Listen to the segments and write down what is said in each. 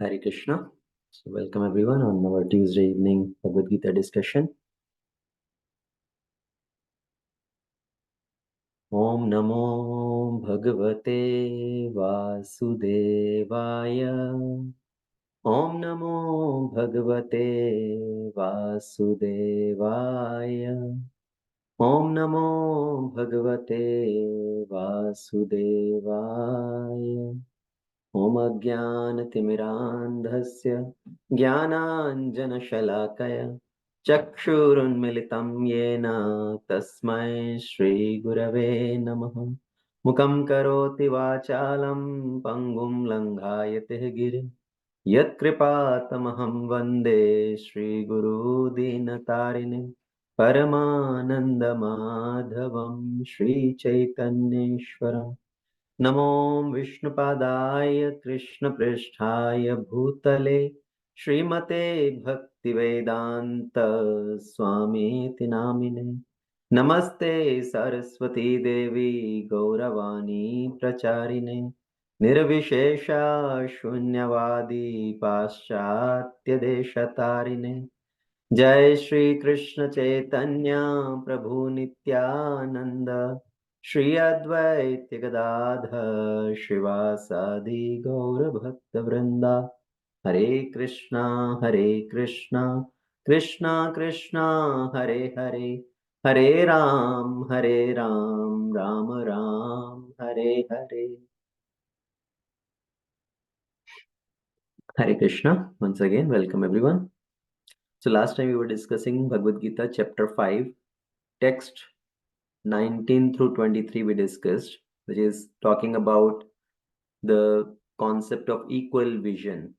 Hare Krishna. So welcome everyone on our Tuesday evening Bhagavad Gita discussion. Om Namo Bhagavate Vasudevaya. Om Namo Bhagavate Vasudevaya. Om Namo Bhagavate Vasudevaya. Om Ajnanatimirandhasya Jnananjanashalakaya Chakshurunmilitam Yena Tasmai Shri Gurave Namaha. Mukam karoti vachalam Pangum langhayate girim Yat kripatamaham vande Shri Guru Dinatarine Paramananda Madhavam Shri Chaitanyeshwaram. नमो विष्णुपादाय कृष्णपृष्ठाय भूतले श्रीमते भक्तिवेदांत स्वामीति नामिने नमस्ते सरस्वती देवी गौरवाणी प्रचारिणे निर्विशेषा शून्यवादी पाश्चात्य देशतारिणे जय श्री कृष्ण चैतन्य प्रभु नित्यानंद श्री अद्वैत गदाधर शिवासादि गौर भक्त वृंदा हरे Krishna Krishna Krishna Hare Hare Hare Ram Ram Ram Hare Hare. Hare Krishna. Once again, welcome everyone. So last time we were discussing Bhagavad Gita chapter 5, text 19 through 23 we discussed, which is talking about the concept of equal vision.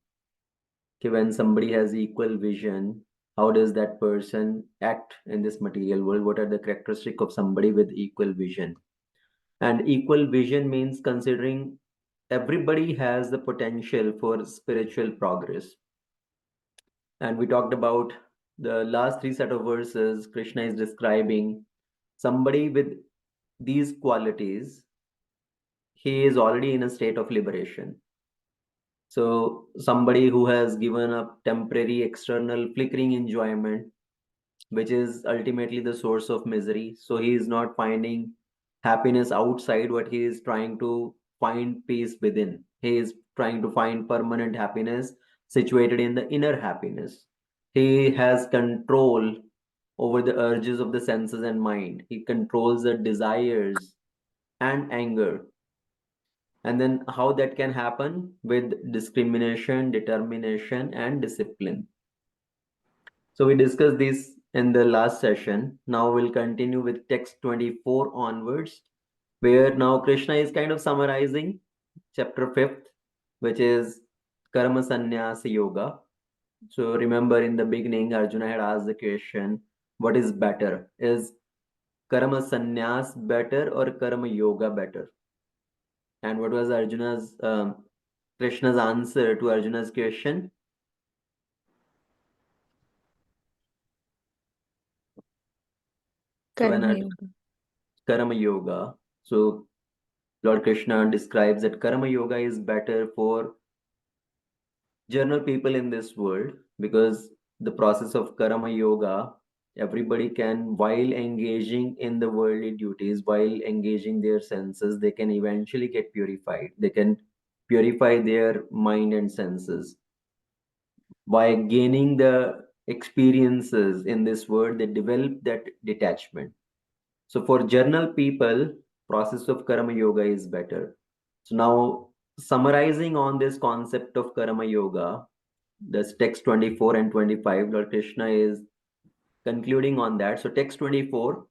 Okay, when somebody has equal vision, how does that person act in this material world? What are the characteristics of somebody with equal vision? And equal vision means considering everybody has the potential for spiritual progress. And we talked about the last three set of verses. Krishna is describing somebody with these qualities. He is already in a state of liberation. So somebody who has given up temporary external flickering enjoyment, which is ultimately the source of misery. So he is not finding happiness outside, but he is trying to find peace within. He is trying to find permanent happiness situated in the inner happiness. He has control over the urges of the senses and mind. He controls the desires and anger. And then how that can happen with discrimination, determination, and discipline. So we discussed this in the last session. Now we'll continue with text 24 onwards, where now Krishna is kind of summarizing chapter 5th, which is Karma Sanyasi Yoga. So remember in the beginning, Arjuna had asked the question, what is better? Is Karma Sanyas better or Karma Yoga better? And what was Krishna's answer to Arjuna's question? Karma Yoga. Karma Yoga. So Lord Krishna describes that Karma Yoga is better for general people in this world, because the process of Karma Yoga, everybody can, while engaging in the worldly duties, while engaging their senses, they can eventually get purified. They can purify their mind and senses. By gaining the experiences in this world, they develop that detachment. So for general people, process of Karma Yoga is better. So now summarizing on this concept of Karma Yoga, this text 24 and 25, Lord Krishna is concluding on that. So text 24,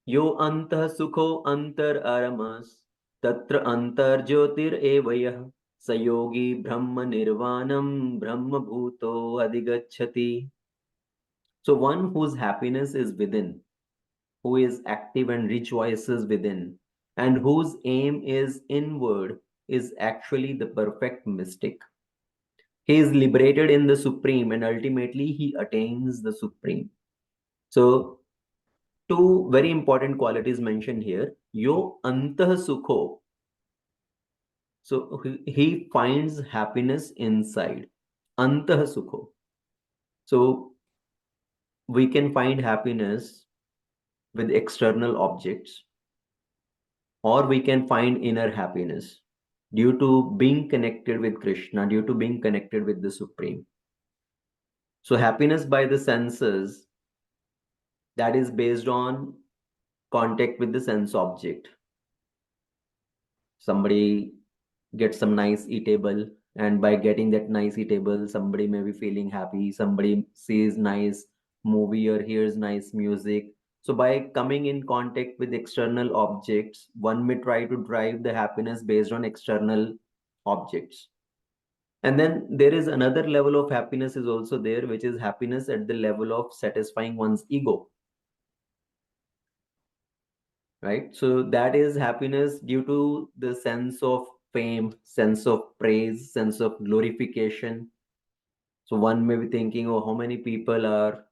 Yo antah sukho antar aramas, tatra antar jyotir evayah, sayogi brahma nirvanam brahma bhuto adigachati. So one whose happiness is within, who is active and rejoices within, and whose aim is inward, is actually the perfect mystic. He is liberated in the Supreme and ultimately he attains the Supreme. So, two very important qualities mentioned here. Yo antah sukho. So he finds happiness inside. Antah sukho. So we can find happiness with external objects, or we can find inner happiness due to being connected with Krishna, due to being connected with the Supreme. So happiness by the senses, that is based on contact with the sense object. Somebody gets some nice eatable, and by getting that nice eatable, somebody may be feeling happy. Somebody sees nice movie or hears nice music. So by coming in contact with external objects, one may try to drive the happiness based on external objects. And then there is another level of happiness is also there, which is happiness at the level of satisfying one's ego, right? So that is happiness due to the sense of fame, sense of praise, sense of glorification. So one may be thinking, oh, how many people are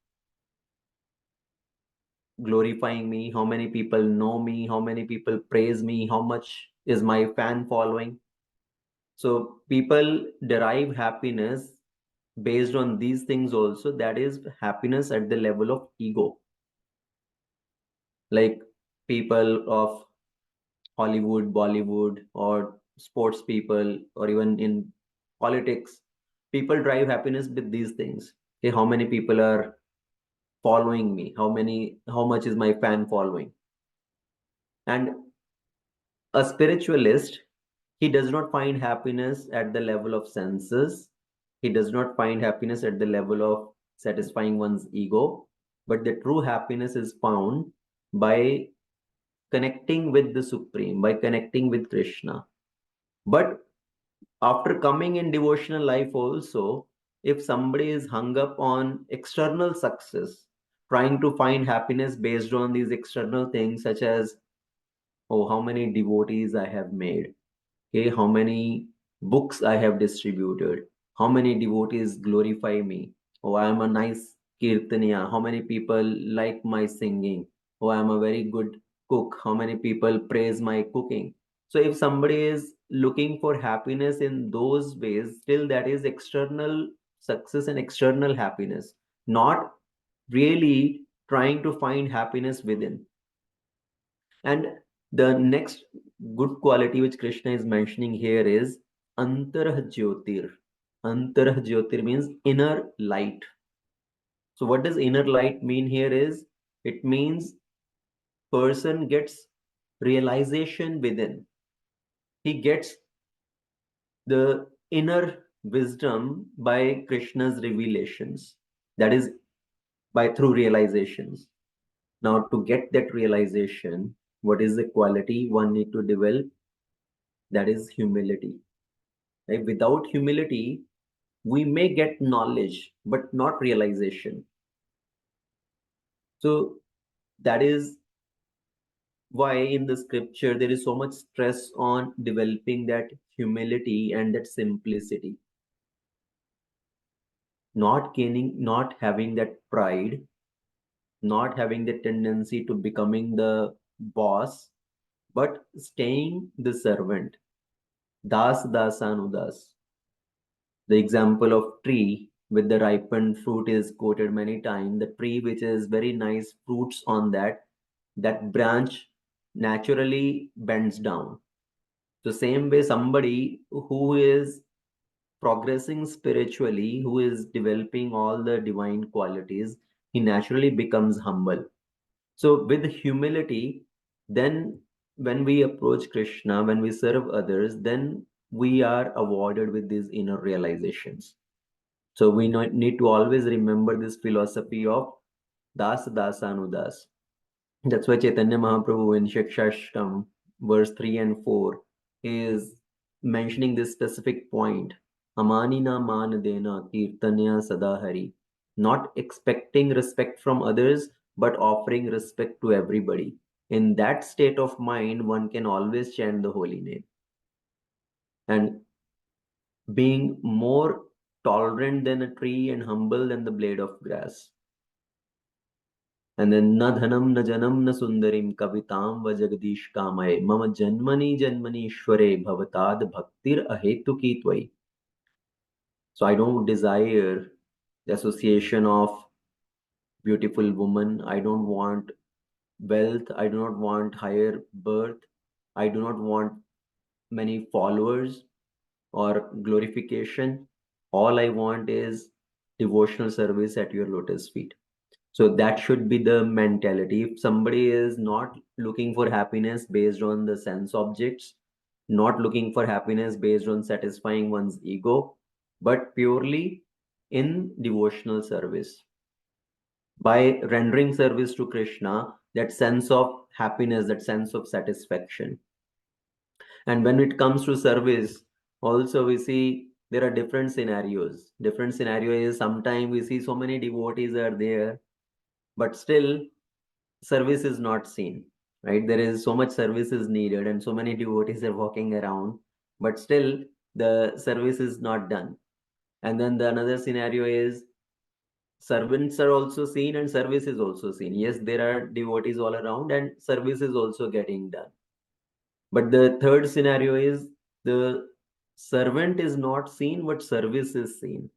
glorifying me? How many people know me? How many people praise me? How much is my fan following? So people derive happiness based on these things also. That is happiness at the level of ego. Like people of Hollywood, Bollywood, or sports people, or even in politics, people drive happiness with these things. Okay, how many people are following me? How much is my fan following? And a spiritualist, he does not find happiness at the level of senses. He does not find happiness at the level of satisfying one's ego. But the true happiness is found by connecting with the Supreme, by connecting with Krishna. But after coming in devotional life also, if somebody is hung up on external success, trying to find happiness based on these external things, such as, oh, how many devotees I have made, okay, how many books I have distributed, how many devotees glorify me, oh, I am a nice kirtaniya, how many people like my singing, oh, I am a very good cook, how many people praise my cooking. So if somebody is looking for happiness in those ways, still that is external success and external happiness, not really trying to find happiness within. And the next good quality which Krishna is mentioning here is Antarah Jyotir. Antarah Jyotir means inner light. So what does inner light mean here is, it means person gets realization within. He gets the inner wisdom by Krishna's revelations. That is by through realizations. Now to get that realization, what is the quality one need to develop? That is humility. Right? Without humility, we may get knowledge, but not realization. So that is why in the scripture there is so much stress on developing that humility and that simplicity. Not gaining, not having that pride, not having the tendency to becoming the boss, but staying the servant. Das dasanudas. The example of tree with the ripened fruit is quoted many times. The tree which is very nice fruits on that branch naturally bends down. So same way somebody who is progressing spiritually, who is developing all the divine qualities, he naturally becomes humble. So with humility, then when we approach Krishna, when we serve others, then we are awarded with these inner realizations. So we need to always remember this philosophy of das dasanudas. That's why Chaitanya Mahaprabhu in Shikshashtam, verse 3 and 4, is mentioning this specific point. Amanina man dena kirtanya sadahari. Not expecting respect from others, but offering respect to everybody. In that state of mind, one can always chant the holy name. And being more tolerant than a tree and humble than the blade of grass. And then na dhanam na janam na sundarim kavitam va jagadish kamaye mama janmani janmani ishware bhavatad bhaktir ahetuki tvai. So I don't desire the association of beautiful woman. I don't want wealth. I do not want higher birth. I do not want many followers or glorification. All I want is devotional service at your lotus feet. So that should be the mentality. If somebody is not looking for happiness based on the sense objects, not looking for happiness based on satisfying one's ego, but purely in devotional service, by rendering service to Krishna, that sense of happiness, that sense of satisfaction. And when it comes to service, also we see there are different scenarios. Different scenario is sometimes we see so many devotees are there, but still service is not seen. Right? There is so much service is needed, and so many devotees are walking around, but still the service is not done. And then the another scenario is servants are also seen and service is also seen. Yes, there are devotees all around and service is also getting done. But the third scenario is the servant is not seen, but service is seen.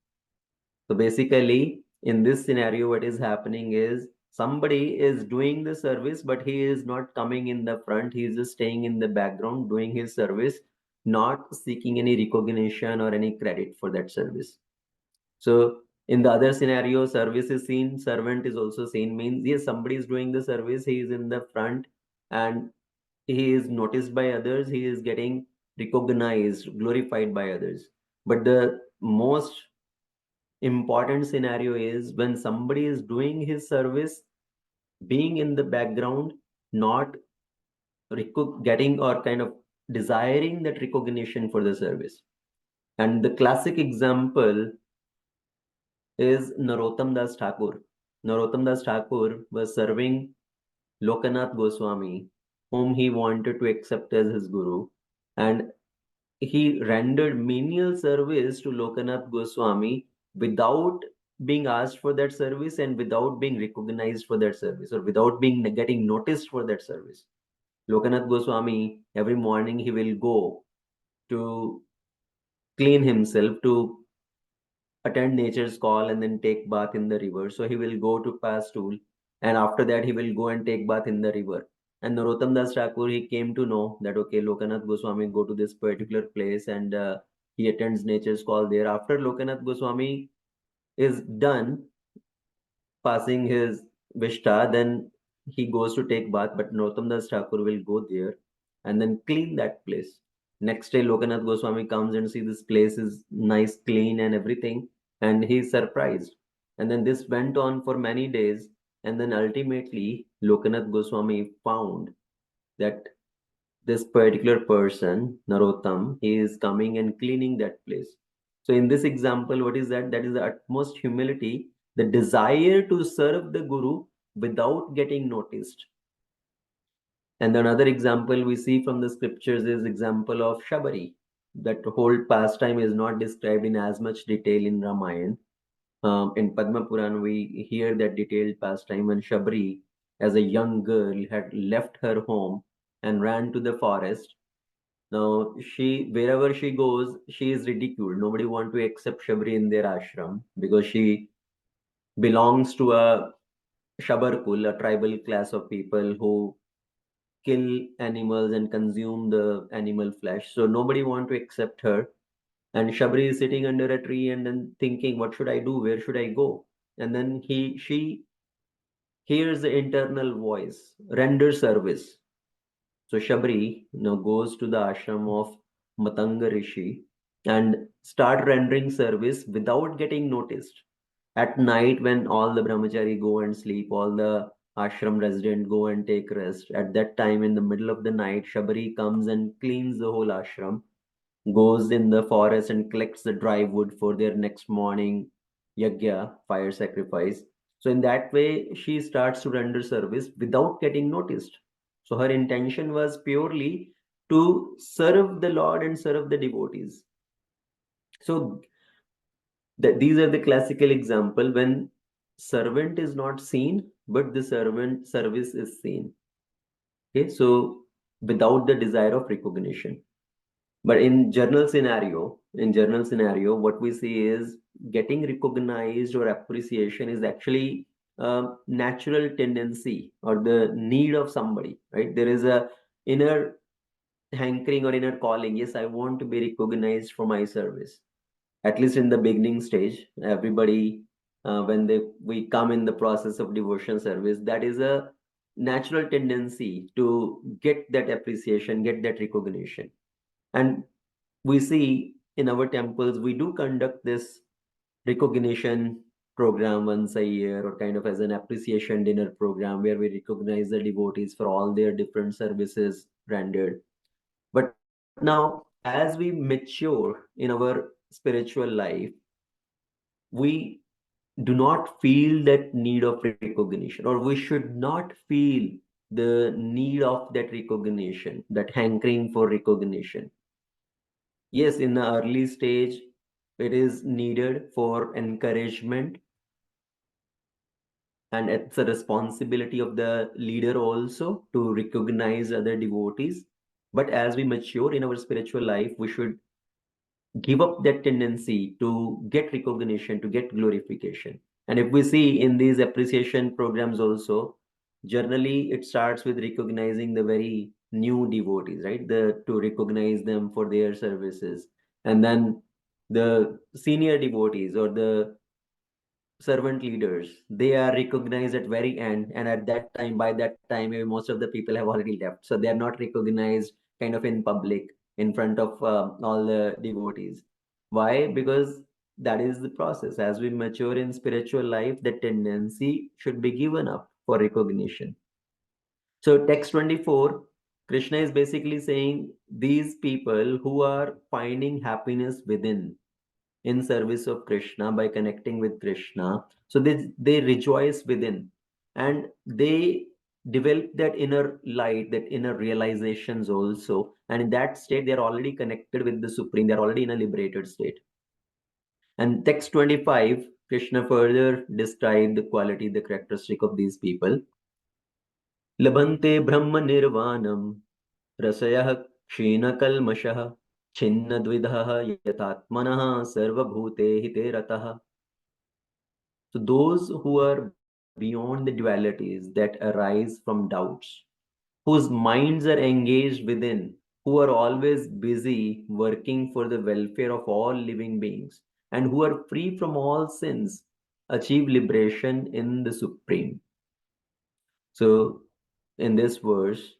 So basically, in this scenario, what is happening is somebody is doing the service, but he is not coming in the front. He is just staying in the background doing his service, not seeking any recognition or any credit for that service. So in the other scenario, service is seen, servant is also seen, means yes, somebody is doing the service, he is in the front and he is noticed by others, he is getting recognized, glorified by others. But the most important scenario is when somebody is doing his service, being in the background, not getting or kind of desiring that recognition for the service. And the classic example is Narottam Das Thakur. Narottam Das Thakur was serving Lokanath Goswami, whom he wanted to accept as his guru, and he rendered menial service to Lokanath Goswami without being asked for that service and without being recognized for that service or without being getting noticed for that service. Lokanath Goswami, every morning he will go to clean himself, to attend nature's call and then take bath in the river. So he will go to Pastool and after that he will go and take bath in the river. And Narottam Das Thakur, he came to know that okay, Lokanath Goswami go to this particular place and he attends nature's call there. After Lokanath Goswami is done passing his Vishta, then he goes to take bath, but Narottam Das Thakur will go there and then clean that place. Next day, Lokanath Goswami comes and see this place is nice, clean, and everything, and he's surprised. And then this went on for many days, and then ultimately, Lokanath Goswami found that this particular person, Narottam, he is coming and cleaning that place. So in this example, what is that? That is the utmost humility, the desire to serve the Guru without getting noticed. And another example we see from the scriptures is example of Shabari. That whole pastime is not described in as much detail in Ramayana. In Padma Puran, we hear that detailed pastime when Shabari, as a young girl, had left her home and ran to the forest. Now, wherever she goes, she is ridiculed. Nobody want to accept Shabari in their ashram because she belongs to a Shabarkul, a tribal class of people who kill animals and consume the animal flesh. So nobody want to accept her. And Shabari is sitting under a tree and then thinking, what should I do? Where should I go? And then she hears the internal voice, render service. So Shabri goes to the ashram of Matanga Rishi and start rendering service without getting noticed. At night, when all the brahmachari go and sleep, all the ashram resident go and take rest. At that time, in the middle of the night, Shabari comes and cleans the whole ashram, goes in the forest and collects the dry wood for their next morning yagya, fire sacrifice. So in that way, she starts to render service without getting noticed. So her intention was purely to serve the Lord and serve the devotees. So these are the classical example when servant is not seen, but the servant service is seen. Okay, so without the desire of recognition. But in general scenario, what we see is getting recognized or appreciation is actually a natural tendency or the need of somebody, right? There is a inner hankering or inner calling. Yes, I want to be recognized for my service. At least in the beginning stage, everybody, when we come in the process of devotion service, that is a natural tendency to get that appreciation, get that recognition. And we see in our temples, we do conduct this recognition program once a year, or kind of as an appreciation dinner program where we recognize the devotees for all their different services rendered. But now, as we mature in our spiritual life, we do not feel that need of recognition, or we should not feel the need of that recognition, that hankering for recognition. Yes, in the early stage, it is needed for encouragement, and it's a responsibility of the leader also to recognize other devotees. But as we mature in our spiritual life, we should give up that tendency to get recognition, to get glorification. And if we see in these appreciation programs also, generally it starts with recognizing the very new devotees, right? To recognize them for their services. And then the senior devotees or the servant leaders, they are recognized at very end, and at that time, by that time, maybe most of the people have already left, so they are not recognized kind of in public in front of all the devotees. Why? Because that is the process. As we mature in spiritual life, the tendency should be given up for recognition. So text 24, Krishna is basically saying these people who are finding happiness within, in service of Krishna, by connecting with Krishna. So they rejoice within, and they develop that inner light, that inner realizations also. And in that state, they are already connected with the Supreme. They're already in a liberated state. And text 25, Krishna further described the quality, the characteristic of these people. Labante Brahma Nirvanam Rasayah Kshinakal छिन्न yatatmanah sarvabhute hite ratah. So those who are beyond the dualities that arise from doubts, whose minds are engaged within, who are always busy working for the welfare of all living beings, and who are free from all sins, achieve liberation in the Supreme. So in this verse,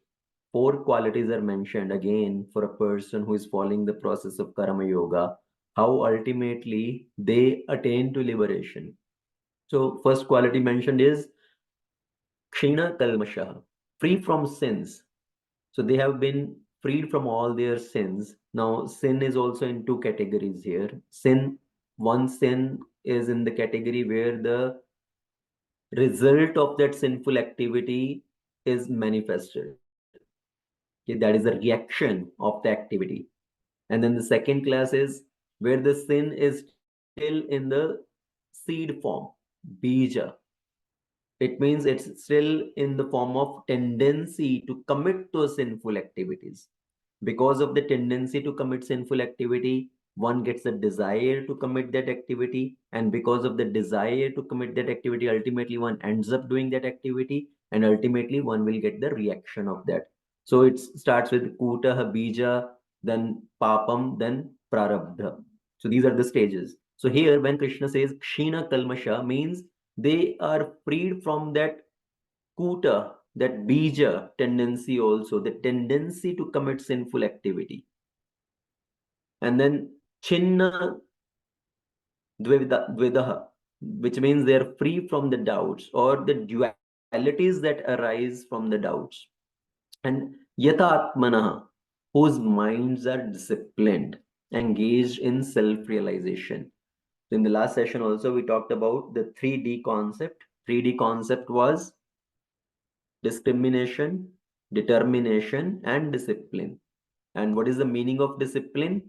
four qualities are mentioned again for a person who is following the process of Karma Yoga, how ultimately they attain to liberation. So first quality mentioned is Kshina Kalmasha, free from sins. So they have been freed from all their sins. Now sin is also in two categories here. One sin is in the category where the result of that sinful activity is manifested. Okay, that is a reaction of the activity. And then the second class is where the sin is still in the seed form, bija. It means it's still in the form of tendency to commit those sinful activities. Because of the tendency to commit sinful activity, one gets a desire to commit that activity. And because of the desire to commit that activity, ultimately one ends up doing that activity. And ultimately one will get the reaction of that. So it starts with kuta, bija, then papam, then prarabdha. So these are the stages. So here, when Krishna says Kshina Kalmasha, means they are freed from that kuta, that bija tendency also, the tendency to commit sinful activity. And then Chinna Dvidaha, which means they are free from the doubts or the dualities that arise from the doubts. And Yatatmanaha, whose minds are disciplined, engaged in self-realization. So in the last session also, we talked about the 3D concept. 3D concept was discrimination, determination, and discipline. And what is the meaning of discipline?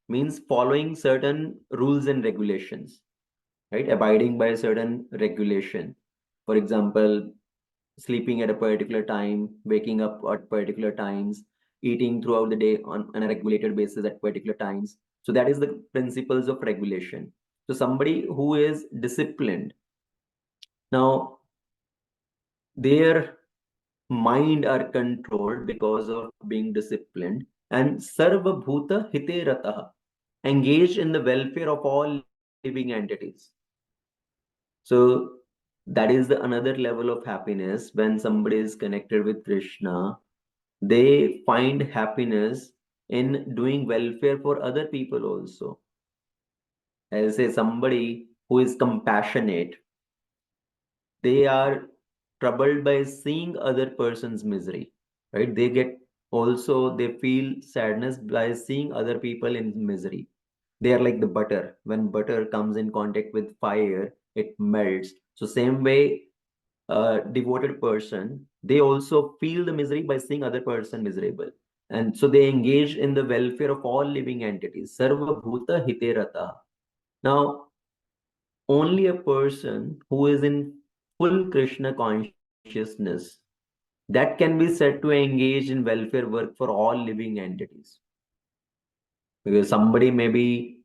Means following certain rules and regulations. right? Abiding by a certain regulation. For example, sleeping at a particular time, waking up at particular times, eating throughout the day on a regulated basis at particular times. So that is the principles of regulation. So somebody who is disciplined, now their mind are controlled because of being disciplined, and sarva bhuta hite ratah, engaged in the welfare of all living entities. So that is the another level of happiness. When somebody is connected with Krishna, they find happiness in doing welfare for other people also. As I say, somebody who is compassionate, they are troubled by seeing other person's misery, right? They get also, they feel sadness by seeing other people in misery. They are like the butter. When butter comes in contact with fire, it melts. So same way, a devoted person, they also feel the misery by seeing other person miserable. And so they engage in the welfare of all living entities. Sarva bhuta hite rata. Now, only a person who is in full Krishna consciousness, that can be said to engage in welfare work for all living entities. Because somebody may be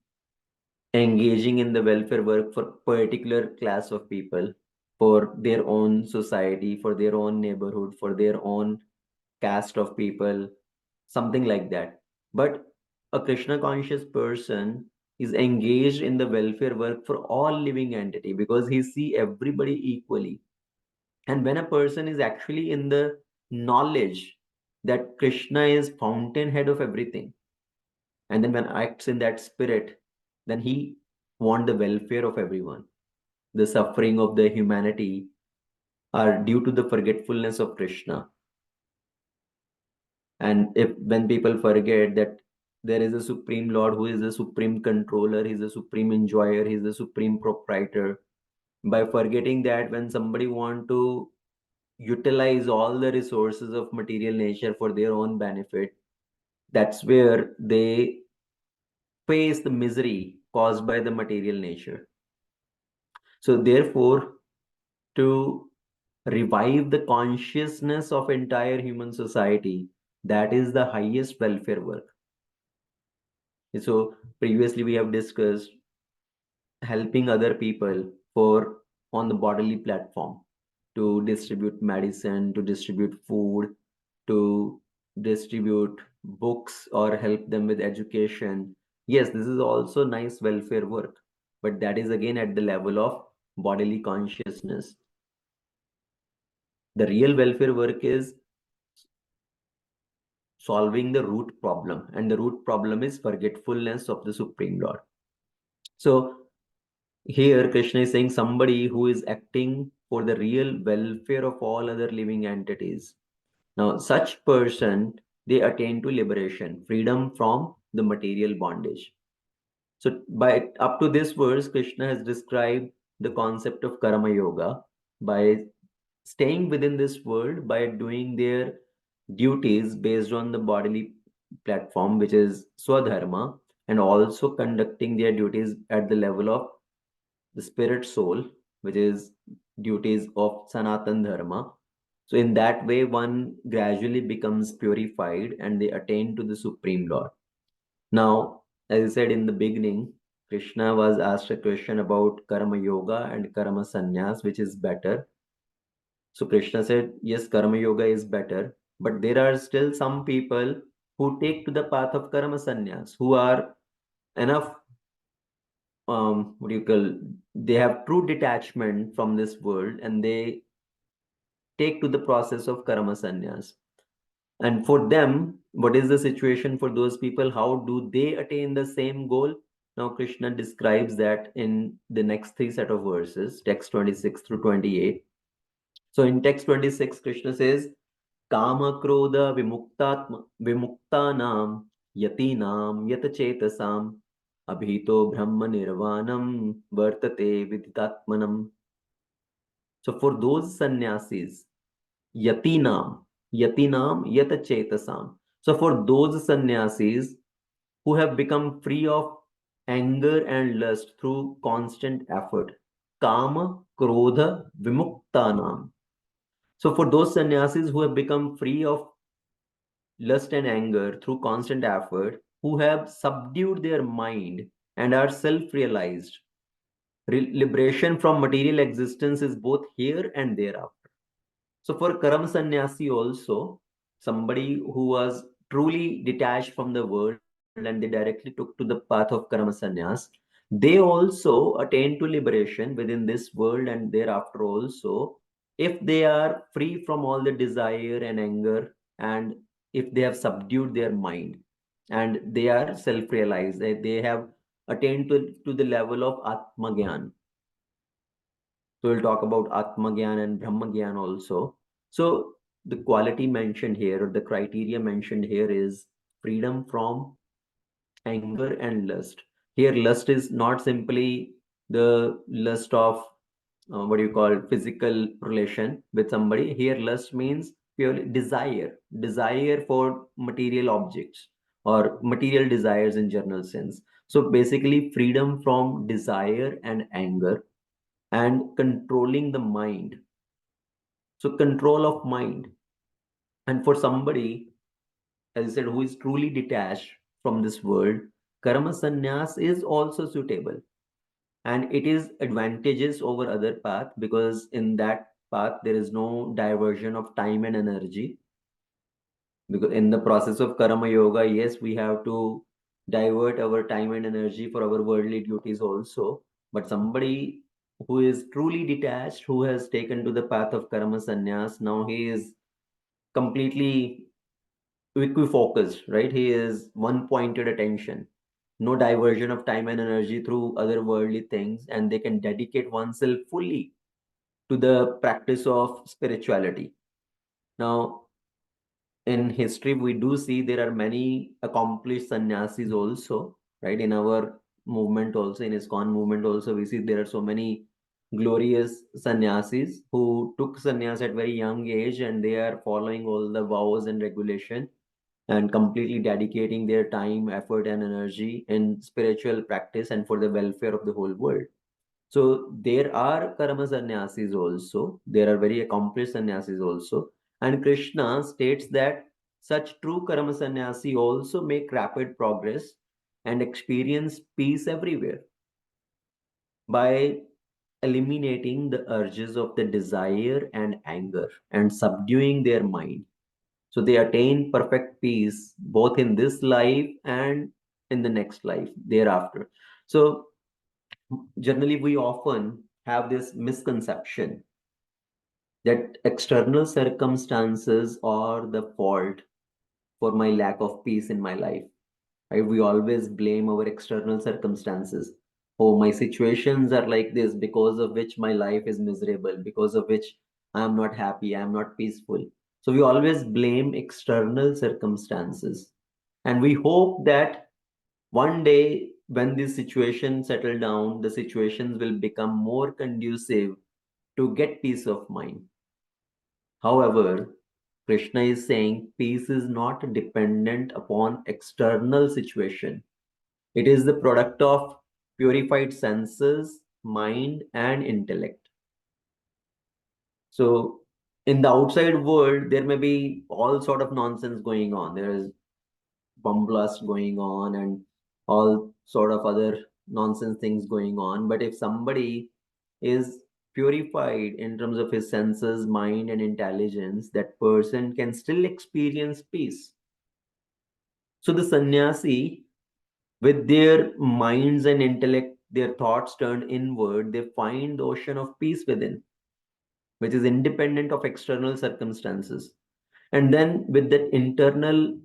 engaging in the welfare work for particular class of people, for their own society, for their own neighborhood, for their own caste of people, something like that. But a Krishna conscious person is engaged in the welfare work for all living entity because he see everybody equally. And when a person is actually in the knowledge that Krishna is fountainhead of everything, and then when acts in that spirit, then he want the welfare of everyone. The suffering of the humanity are due to the forgetfulness of Krishna. And if when people forget that there is a supreme lord who is the supreme controller, he's the supreme enjoyer, he's the supreme proprietor, by forgetting that, when somebody want to utilize all the resources of material nature for their own benefit, that's where they face the misery caused by the material nature. So therefore, to revive the consciousness of entire human society, that is the highest welfare work. So previously we have discussed helping other people for on the bodily platform, to distribute medicine, to distribute food, to distribute books or help them with education. Yes, this is also nice welfare work, but that is again at the level of bodily consciousness. The real welfare work is solving the root problem, and the root problem is forgetfulness of the Supreme Lord. So here Krishna is saying somebody who is acting for the real welfare of all other living entities. Now, such person, they attain to liberation, freedom from the material bondage. So by up to this verse, Krishna has described the concept of Karma Yoga by staying within this world, by doing their duties based on the bodily platform, which is Swadharma, and also conducting their duties at the level of the spirit soul, which is duties of Sanatan Dharma. So in that way, one gradually becomes purified and they attain to the Supreme Lord. Now, as I said in the beginning, Krishna was asked a question about Karma Yoga and Karma Sannyas, which is better. So Krishna said, yes, Karma Yoga is better, but there are still some people who take to the path of Karma Sannyas, who are enough, what do you call, they have true detachment from this world and they take to the process of Karma Sannyas. And for them, what is the situation for those people? How do they attain the same goal? Now, Krishna describes that in the next three set of verses, text 26 through 28. So, in text 26, Krishna says, Kama Krodha Vimuktanam Yatinam Yatachetasam Abhito Brahma Nirvanam Vartate Viditatmanam. So, for those sannyasis, Yatinam, Yatinam, Yatachetasam. So for those sannyasis who have become free of anger and lust through constant effort. Kama, Krodha, Vimuktanam. So for those sannyasis who have become free of lust and anger through constant effort, who have subdued their mind and are self-realized, liberation from material existence is both here and thereafter. So for Karam Sanyasi also, somebody who was truly detached from the world and they directly took to the path of Karma Sannyas, they also attain to liberation within this world and thereafter also, if they are free from all the desire and anger, and if they have subdued their mind and they are self-realized, they have attained to the level of Atma Gyan. So we'll talk about Atma Gyan and Brahma Gyan also. So the quality mentioned here, or the criteria mentioned here, is freedom from anger and lust. Here, lust is not simply the lust of what do you call physical relation with somebody. Here, lust means purely desire for material objects or material desires in general sense. So basically, freedom from desire and anger and controlling the mind. So control of mind. And for somebody, as I said, who is truly detached from this world, karma sannyas is also suitable. And it is advantageous over other path, because in that path there is no diversion of time and energy. Because in the process of karma yoga, yes, we have to divert our time and energy for our worldly duties also. But somebody who is truly detached, who has taken to the path of karma sannyas, now he is completely equifocused, right? He is one pointed attention, no diversion of time and energy through other worldly things, and they can dedicate oneself fully to the practice of spirituality. Now, in history, we do see there are many accomplished sannyasis also, right? In our movement also, in ISKCON movement also, we see there are so many glorious sannyasis who took sannyas at very young age, and they are following all the vows and regulation and completely dedicating their time, effort, and energy in spiritual practice and for the welfare of the whole world. So there are karma sannyasis also. There are very accomplished sannyasis also. And Krishna states that such true karma sannyasi also make rapid progress and experience peace everywhere by eliminating the urges of the desire and anger and subduing their mind. So they attain perfect peace both in this life and in the next life thereafter. So generally, we often have this misconception that external circumstances are the fault for my lack of peace in my life. Right? We always blame our external circumstances. Oh, my situations are like this because of which my life is miserable, because of which I am not happy, I am not peaceful. So we always blame external circumstances. And we hope that one day when this situation settle down, the situations will become more conducive to get peace of mind. However, Krishna is saying peace is not dependent upon external situation. It is the product of purified senses, mind, and intellect. So in the outside world, there may be all sort of nonsense going on. There is bomb blast going on and all sort of other nonsense things going on. But if somebody is purified in terms of his senses, mind, and intelligence, that person can still experience peace. So the sannyasi, with their minds and intellect, their thoughts turned inward, they find the ocean of peace within, which is independent of external circumstances. And then with that eternal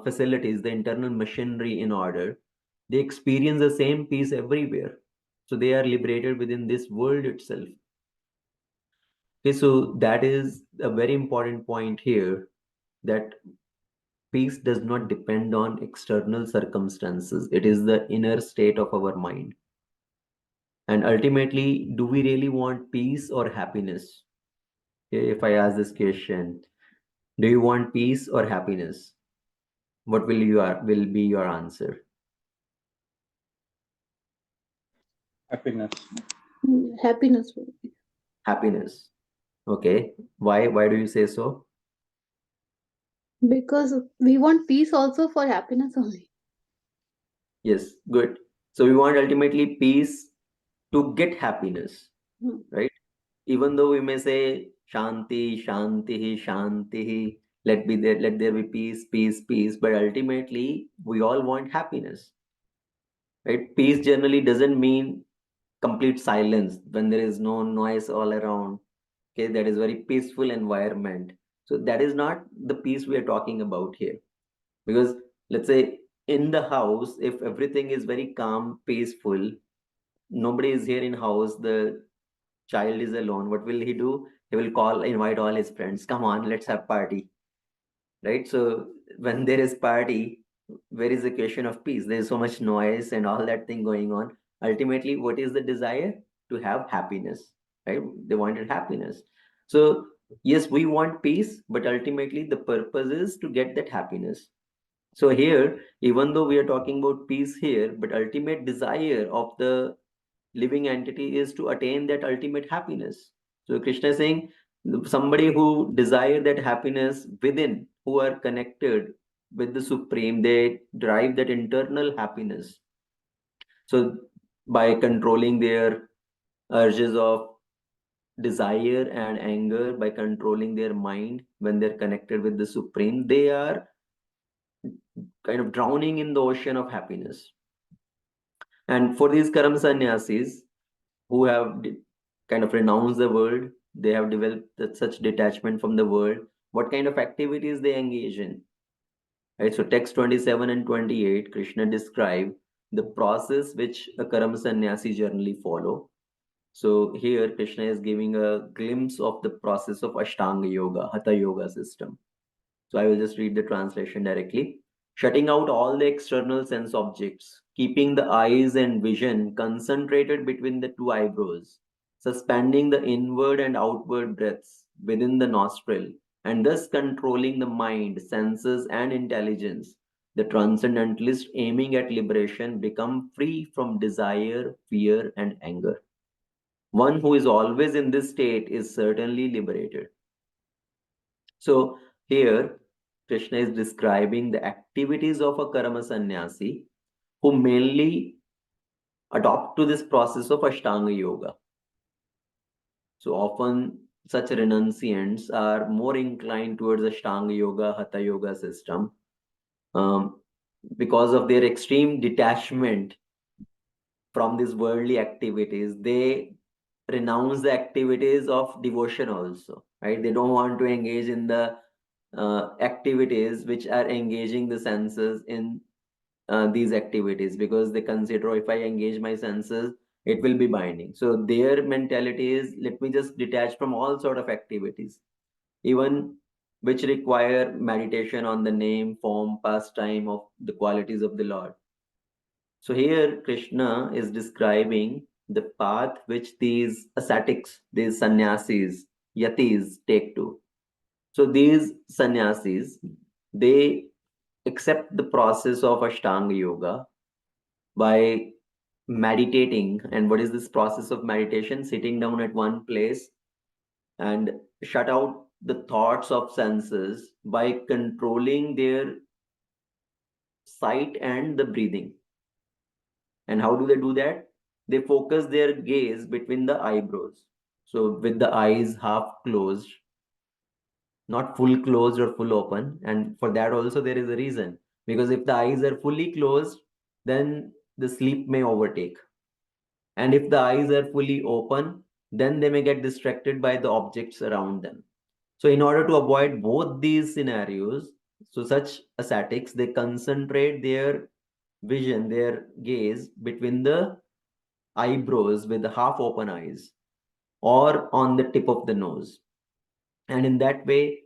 facilities, the internal machinery in order, they experience the same peace everywhere. So they are liberated within this world itself. Okay, so that is a very important point here, that peace does not depend on external circumstances. It is the inner state of our mind. And ultimately, do we really want peace or happiness? Okay, if I ask this question, do you want peace or happiness? What will be your answer? Happiness. Happiness. Happiness. Okay. Why do you say so? Because we want peace also for happiness only. Yes, good. So we want ultimately peace to get happiness, Hmm. right? Even though we may say shanti, shanti, shanti, let there be peace, peace, peace, but ultimately we all want happiness, right? Peace generally doesn't mean complete silence when there is no noise all around. Okay, that is very peaceful environment. So that is not the peace we are talking about here. Because let's say in the house, if everything is very calm, peaceful, nobody is here in house, the child is alone, what will he do? He will invite all his friends, come on, let's have party, right? So when there is party, where is the question of peace? There is so much noise and all that thing going on. Ultimately, what is the desire? To have happiness, right? They wanted happiness. So yes, we want peace, but ultimately the purpose is to get that happiness. So here, even though we are talking about peace here, but ultimate desire of the living entity is to attain that ultimate happiness. So Krishna is saying somebody who desire that happiness within, who are connected with the Supreme, they drive that internal happiness. So by controlling their urges of desire and anger, by controlling their mind when they're connected with the Supreme, they are kind of drowning in the ocean of happiness. And for these Karam Sannyasis who have kind of renounced the world, they have developed such detachment from the world, what kind of activities they engage in. Right? So text 27 and 28, Krishna describe the process which a Karam Sannyasi generally follow. So here Krishna is giving a glimpse of the process of Ashtanga Yoga, Hatha Yoga system. So I will just read the translation directly. Shutting out all the external sense objects, keeping the eyes and vision concentrated between the two eyebrows, suspending the inward and outward breaths within the nostril, and thus controlling the mind, senses, and intelligence. The transcendentalist aiming at liberation become free from desire, fear, and anger. One who is always in this state is certainly liberated. So here, Krishna is describing the activities of a karma sannyasi who mainly adopt to this process of Ashtanga Yoga. So often such renunciants are more inclined towards Ashtanga Yoga, Hatha Yoga system um, because of their extreme detachment from these worldly activities. They renounce the activities of devotion also, right? They don't want to engage in the activities which are engaging the senses in these activities, because they consider, "Oh, if I engage my senses, it will be binding." So their mentality is, let me just detach from all sort of activities, even which require meditation on the name, form, pastime of the qualities of the Lord. So here Krishna is describing the path which these ascetics, these sannyasis, yatis take to. So these sannyasis, they accept the process of Ashtanga Yoga by meditating. And what is this process of meditation? Sitting down at one place and shut out the thoughts of senses by controlling their sight and the breathing. And how do they do that? They focus their gaze between the eyebrows. So with the eyes half closed, not full closed or full open. And for that also there is a reason. Because if the eyes are fully closed, then the sleep may overtake. And if the eyes are fully open, then they may get distracted by the objects around them. So in order to avoid both these scenarios, so such ascetics, they concentrate their vision, their gaze between the eyebrows with the half open eyes or on the tip of the nose. And in that way,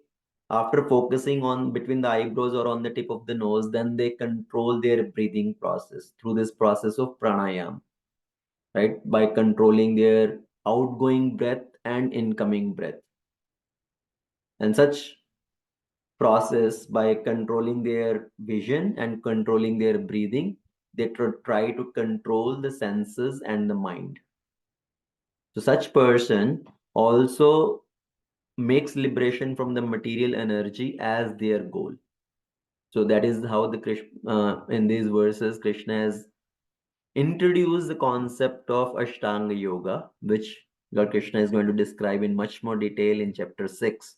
after focusing on between the eyebrows or on the tip of the nose, then they control their breathing process through this process of pranayam, right? By controlling their outgoing breath and incoming breath. And such process by controlling their vision and controlling their breathing. They try to control the senses and the mind. So such person also makes liberation from the material energy as their goal. So that is how the Krishna in these verses Krishna has introduced the concept of Ashtanga Yoga, which Lord Krishna is going to describe in much more detail in chapter 6.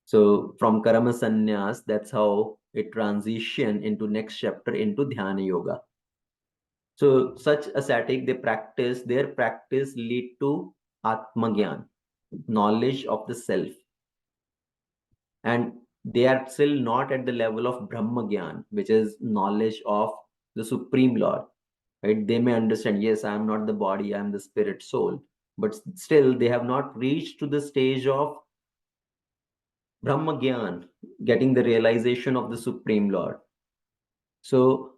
So from Karma Sanyas, that's how it transition into next chapter into Dhyana Yoga. So such ascetic, their practice lead to Atma Gyan, knowledge of the self. And they are still not at the level of Brahma Gyan, which is knowledge of the Supreme Lord. Right? They may understand, yes, I am not the body, I am the spirit soul. But still, they have not reached to the stage of Brahma Gyan, getting the realization of the Supreme Lord. So,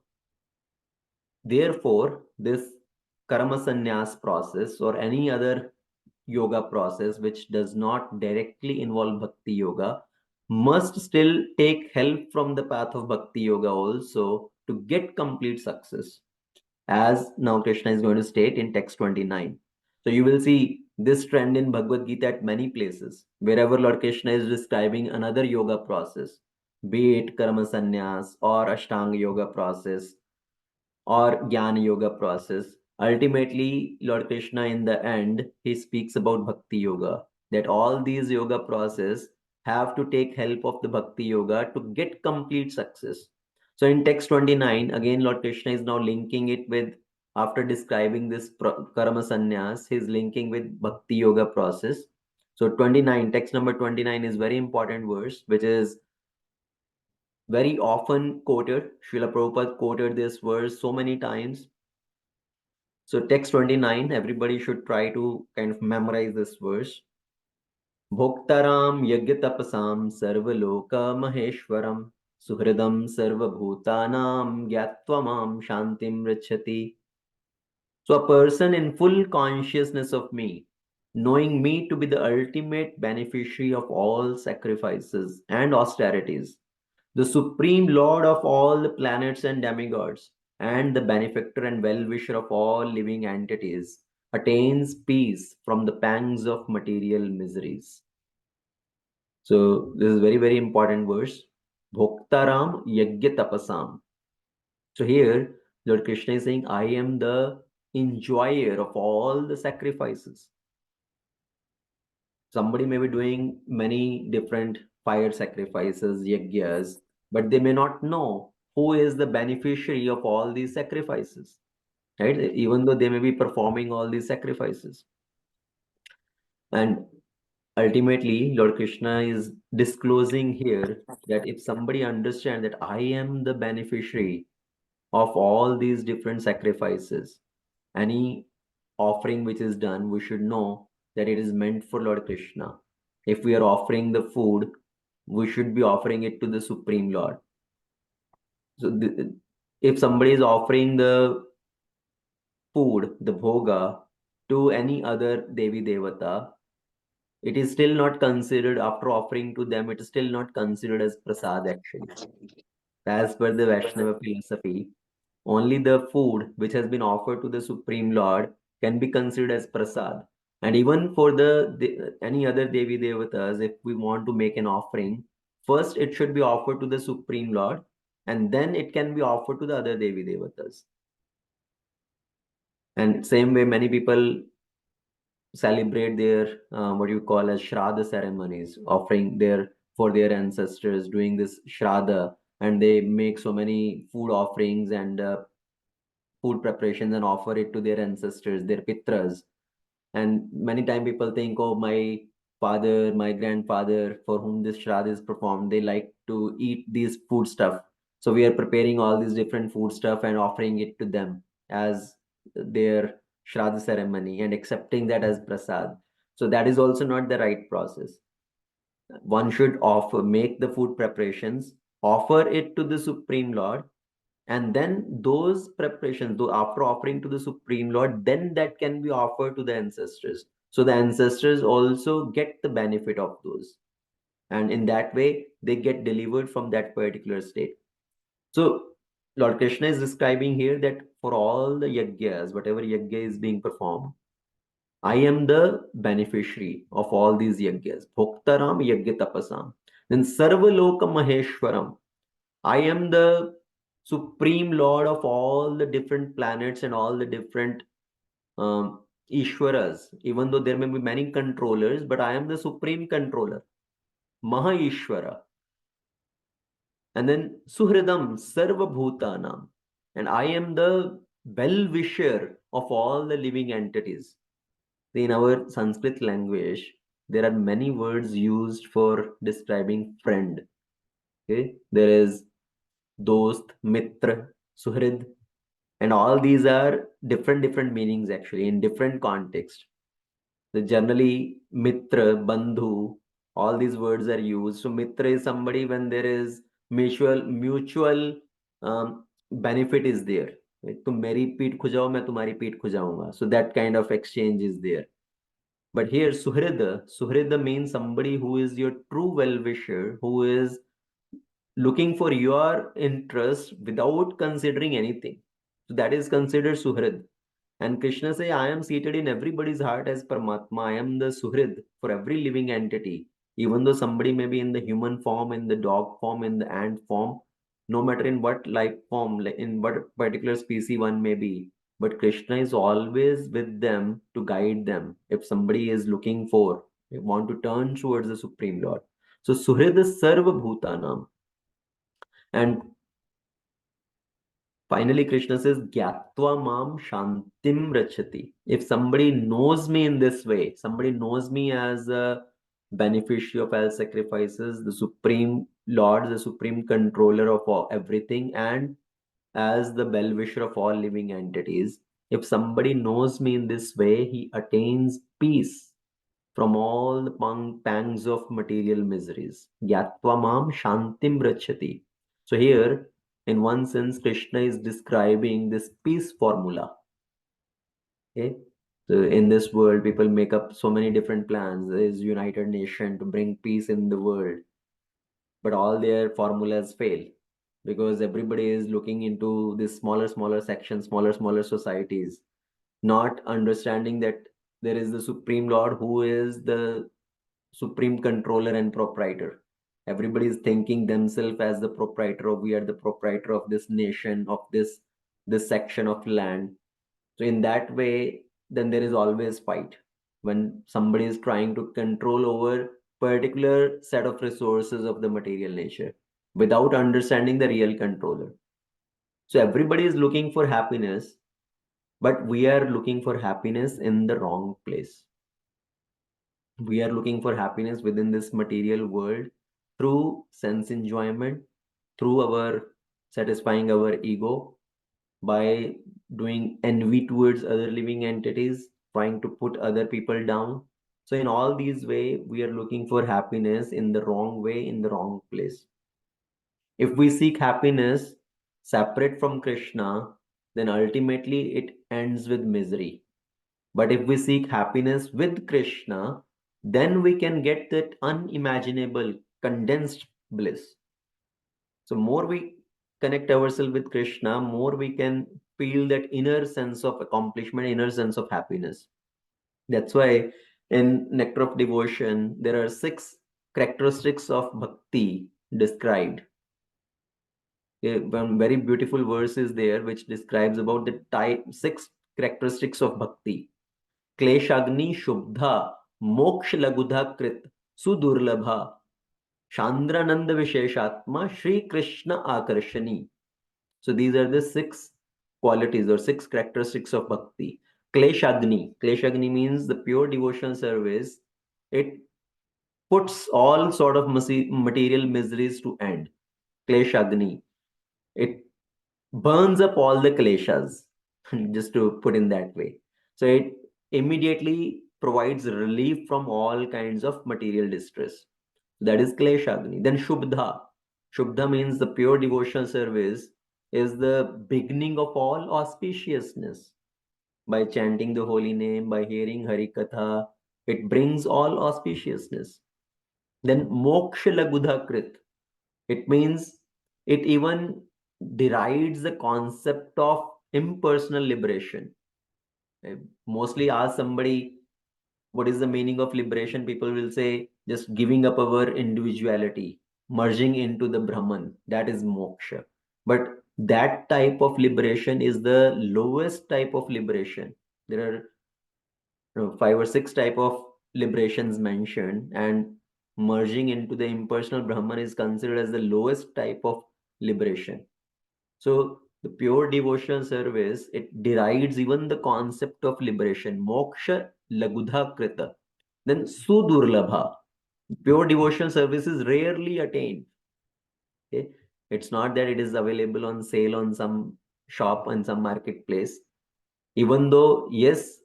therefore, this Karma Sannyas process or any other yoga process which does not directly involve Bhakti Yoga must still take help from the path of Bhakti Yoga also to get complete success, as now Krishna is going to state in text 29. So you will see this trend in Bhagavad Gita at many places. Wherever Lord Krishna is describing another yoga process, be it Karma Sannyas or Ashtanga Yoga process or Jnana Yoga process, ultimately Lord Krishna in the end, he speaks about Bhakti Yoga, that all these yoga process have to take help of the Bhakti Yoga to get complete success. So in text 29, again Lord Krishna is now linking it with, after describing this Karma Sannyas, he's linking with Bhakti Yoga process. So 29, text number 29 is very important verse, which is very often quoted. Srila Prabhupada quoted this verse so many times. So text 29, everybody should try to kind of memorize this verse. Bhoktaram yagyatapasam sarvaloka maheshwaram suhridam sarvabhutanam gyattvamam shantim rachati. So a person in full consciousness of me, knowing me to be the ultimate beneficiary of all sacrifices and austerities, the supreme lord of all the planets and demigods, and the benefactor and well-wisher of all living entities, attains peace from the pangs of material miseries. So this is very, very important verse. Bhoktaram yagya tapasam. So here, Lord Krishna is saying, I am the enjoyer of all the sacrifices. Somebody may be doing many different fire sacrifices, yagyas, but they may not know who is the beneficiary of all these sacrifices, right? Even though they may be performing all these sacrifices. And ultimately, Lord Krishna is disclosing here that if somebody understands that I am the beneficiary of all these different sacrifices, any offering which is done, we should know that it is meant for Lord Krishna. If we are offering the food, we should be offering it to the Supreme Lord. So if somebody is offering the food, the bhoga, to any other Devi Devata, it is still not considered, after offering to them, it is still not considered as prasad actually. As per the Vaishnava philosophy, only the food which has been offered to the Supreme Lord can be considered as prasad. And even for any other Devi Devatas, if we want to make an offering, first it should be offered to the Supreme Lord, and then it can be offered to the other Devi Devatas. And same way, many people celebrate their what you call as Shraddha ceremonies, offering for their ancestors, doing this Shraddha, and they make so many food offerings and food preparations and offer it to their ancestors, their pitras. And many times people think, oh, my father, my grandfather, for whom this Shraddha is performed, they like to eat these food stuff. So we are preparing all these different food stuff and offering it to them as their Shraddha ceremony and accepting that as prasad. So that is also not the right process. One should make the food preparations, offer it to the Supreme Lord, and then those preparations, though after offering to the Supreme Lord, then that can be offered to the ancestors. So the ancestors also get the benefit of those. And in that way, they get delivered from that particular state. So Lord Krishna is describing here that for all the yajnas, whatever yajna is being performed, I am the beneficiary of all these yajnas. Bhoktaram yajna tapasam. Then Sarvaloka Maheshwaram. I am the supreme lord of all the different planets and all the different Ishwaras. Even though there may be many controllers, but I am the supreme controller. Maha Ishwara. And then Suhridam Sarva Bhutanam. And I am the well-wisher of all the living entities. In our Sanskrit language, there are many words used for describing friend. Okay, there is dost, mitra, suhrid, and all these are different meanings actually in different contexts. So generally, mitra, bandhu, all these words are used. So mitra is somebody when there is mutual benefit is there. तुम मेरी पीठ खुजाओ मैं तुम्हारी पीठ खुजाऊंगा. So that kind of exchange is there. But here Suhrida means somebody who is your true well-wisher, who is looking for your interest without considering anything. So that is considered Suhrid. And Krishna say, I am seated in everybody's heart as Paramatma. I am the Suhrid for every living entity. Even though somebody may be in the human form, in the dog form, in the ant form, no matter in what life form, in what particular species one may be, but Krishna is always with them to guide them. If somebody is looking for, they want to turn towards the Supreme Lord. So Suhrid is Sarva Bhutanam. And finally, Krishna says, Gyatva Mam Shantim Rachati. If somebody knows me in this way, somebody knows me as a beneficiary of all sacrifices, the Supreme Lord, the Supreme Controller of everything, and as the well-wisher of all living entities, if somebody knows me in this way, he attains peace from all the pangs of material miseries. Gyatva Mam Shantim Rachati. So here, in one sense, Krishna is describing this peace formula. Okay? So in this world, people make up so many different plans. There is United Nation to bring peace in the world, but all their formulas fail because everybody is looking into this smaller sections, smaller societies, not understanding that there is the Supreme Lord who is the supreme controller and proprietor. Everybody is thinking themselves as the proprietor of, we are the proprietor of this nation, of this section of land. So in that way, then there is always fight when somebody is trying to control over particular set of resources of the material nature without understanding the real controller. So everybody is looking for happiness, but we are looking for happiness in the wrong place. We are looking for happiness within this material world through sense enjoyment, through our satisfying our ego, by doing envy towards other living entities, trying to put other people down. So in all these ways, we are looking for happiness in the wrong way, in the wrong place. If we seek happiness separate from Krishna, then ultimately it ends with misery. But if we seek happiness with Krishna, then we can get that unimaginable, condensed bliss. So more we connect ourselves with Krishna, more we can feel that inner sense of accomplishment, inner sense of happiness. That's why in Nectar of Devotion, there are 6 characteristics of bhakti described. One very beautiful verse is there which describes about the 6 characteristics of bhakti. Kleshagni Shubdha Moksha Lagudha Krit Sudurlabha Chandrananda Visheshatma Shri Krishna Akarshani. So these are the 6 qualities or 6 characteristics of bhakti. Kleshagni. Kleshagni means the pure devotional service. It puts all sort of material miseries to end. Kleshagni. It burns up all the kleshas, just to put in that way. So it immediately provides relief from all kinds of material distress. That is kleshagni. Then shubdha. Shubdha means the pure devotional service is the beginning of all auspiciousness. By chanting the holy name, by hearing Hari Katha, it brings all auspiciousness. Then moksha lagudha krit. It means it even derides the concept of impersonal liberation. I mostly ask somebody what is the meaning of liberation, people will say just giving up our individuality, merging into the Brahman. That is moksha. But that type of liberation is the lowest type of liberation. There are 5 or 6 type of liberations mentioned, and merging into the impersonal Brahman is considered as the lowest type of liberation. So the pure devotional service, it derides even the concept of liberation, moksha lagudha krita. Then sudurlabha, pure devotional service is rarely attained. Okay, it's not that it is available on sale on some shop and some marketplace. Even though yes,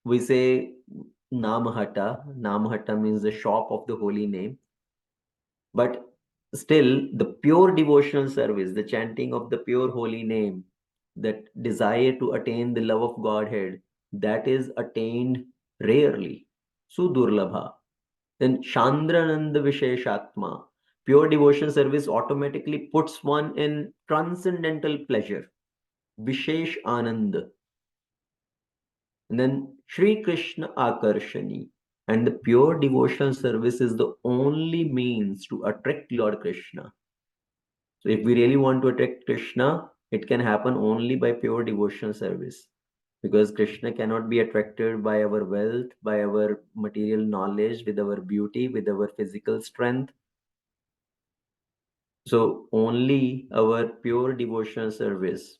we say namahata means the shop of the holy name, but still the pure devotional service, the chanting of the pure holy name, that desire to attain the love of Godhead, that is attained rarely, sudurlabha. Then Chandrananda Visheshatma, pure devotional service automatically puts one in transcendental pleasure, Vishesh Anand. And then Sri Krishna Akarshani. And the pure devotional service is the only means to attract Lord Krishna. So if we really want to attract Krishna, it can happen only by pure devotional service. Because Krishna cannot be attracted by our wealth, by our material knowledge, with our beauty, with our physical strength. So only our pure devotional service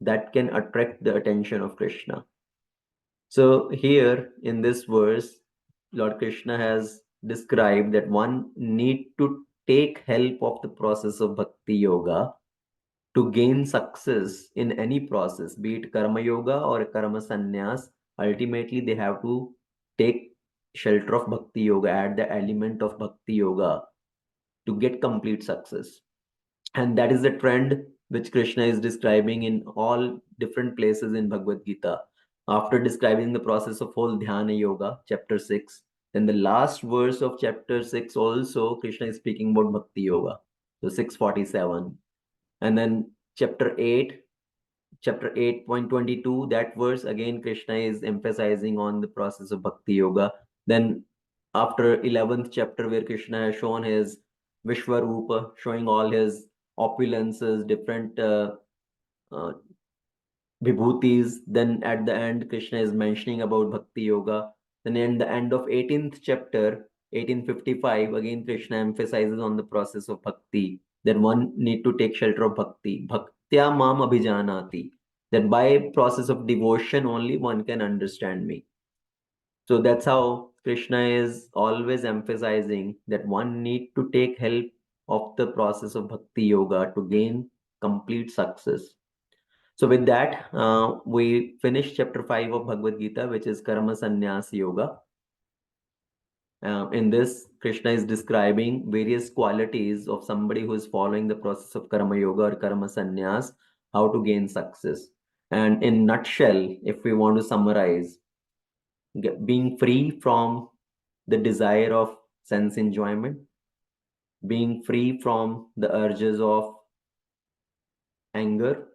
that can attract the attention of Krishna. So here in this verse, Lord Krishna has described that one need to take help of the process of bhakti yoga to gain success in any process, be it karma yoga or karma sannyas. Ultimately, they have to take shelter of bhakti yoga, add the element of bhakti yoga to get complete success. And that is the trend which Krishna is describing in all different places in Bhagavad Gita. After describing the process of whole Dhyana Yoga, chapter 6, then the last verse of chapter 6 also, Krishna is speaking about Bhakti Yoga. So 647. And then chapter 8.22, that verse again, Krishna is emphasizing on the process of Bhakti Yoga. Then after 11th chapter, where Krishna has shown his Vishwarupa, showing all his opulences, different uh, vibhutis. Then at the end, Krishna is mentioning about Bhakti Yoga. Then in the end of 18th chapter, 1855, again Krishna emphasizes on the process of bhakti, that one need to take shelter of bhakti. Bhaktya mam abhijanati. That by process of devotion only one can understand me. So that's how Krishna is always emphasizing that one need to take help of the process of bhakti yoga to gain complete success. So with that, we finish chapter 5 of Bhagavad Gita, which is Karma Sanyasi Yoga. In this, Krishna is describing various qualities of somebody who is following the process of Karma Yoga or Karma Sannyas, how to gain success. And in nutshell, if we want to summarize, being free from the desire of sense enjoyment, being free from the urges of anger,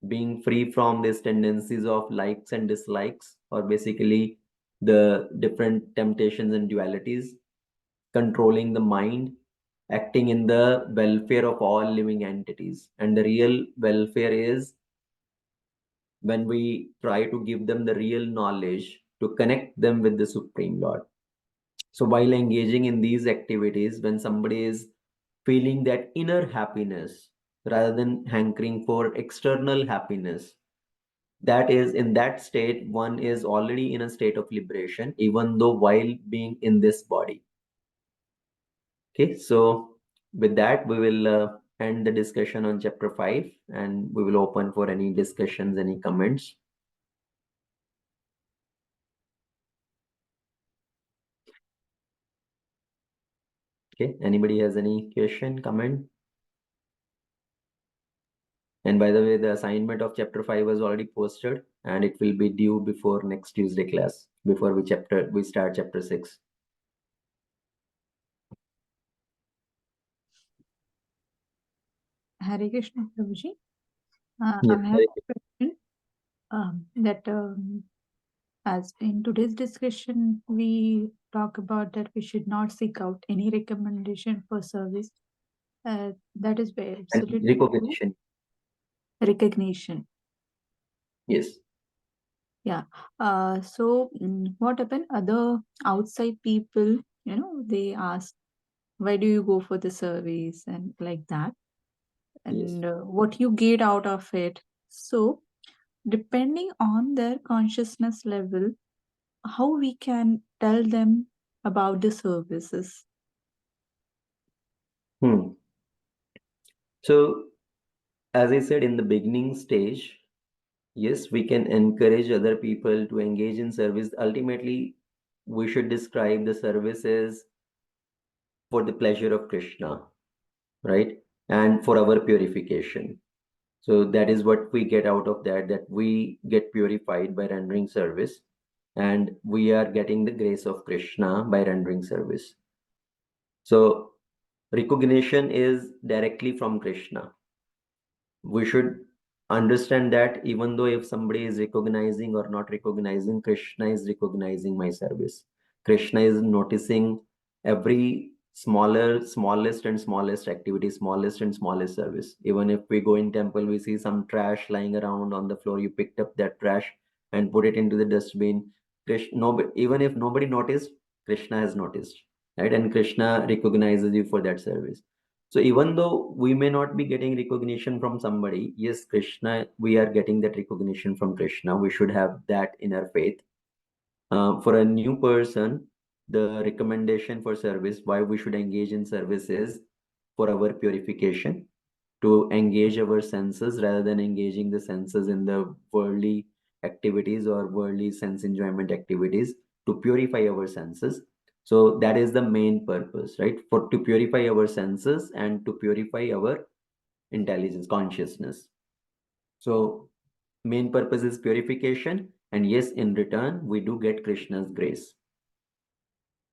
being free from these tendencies of likes and dislikes, or basically the different temptations and dualities, controlling the mind, acting in the welfare of all living entities. And the real welfare is when we try to give them the real knowledge to connect them with the Supreme Lord. So while engaging in these activities, when somebody is feeling that inner happiness rather than hankering for external happiness, that is, in that state one is already in a state of liberation, even though while being in this body. Okay, so with that we will end the discussion on chapter 5, and we will open for any discussions, any comments. Okay, anybody has any question, comment? And by the way, the assignment of chapter 5 was already posted, and it will be due before next Tuesday class, before we start chapter 6. Hare Krishna, Prabhuji. Yes, I have a question that as in today's discussion, we talk about that we should not seek out any recommendation for service. That is and absolutely true. recognition. Recognition. Yes. Yeah. So what happened? Other outside people, they ask, why do you go for the service and like that, and what you get out of it. So depending on their consciousness level, how we can tell them about the services. Hmm. So, as I said in the beginning stage, yes, we can encourage other people to engage in service. Ultimately, we should describe the services for the pleasure of Krishna, right? And for our purification. So that is what we get out of that, that we get purified by rendering service, and we are getting the grace of Krishna by rendering service. So recognition is directly from Krishna. We should understand that even though if somebody is recognizing or not recognizing, Krishna is recognizing my service. Krishna is noticing every smallest and smallest activity, smallest and smallest service. Even if we go in temple, we see some trash lying around on the floor, you picked up that trash and put it into the dustbin. Krishna, nobody, even if nobody noticed, Krishna has noticed, right? And Krishna recognizes you for that service. So even though we may not be getting recognition from somebody, yes, Krishna, we are getting that recognition from Krishna. We should have that inner faith. For a new person, the recommendation for service, why we should engage in service is for our purification, to engage our senses rather than engaging the senses in the worldly activities or worldly sense enjoyment activities, to purify our senses. So that is the main purpose, right? For to purify our senses and to purify our intelligence, consciousness. So main purpose is purification, and yes, in return we do get Krishna's grace.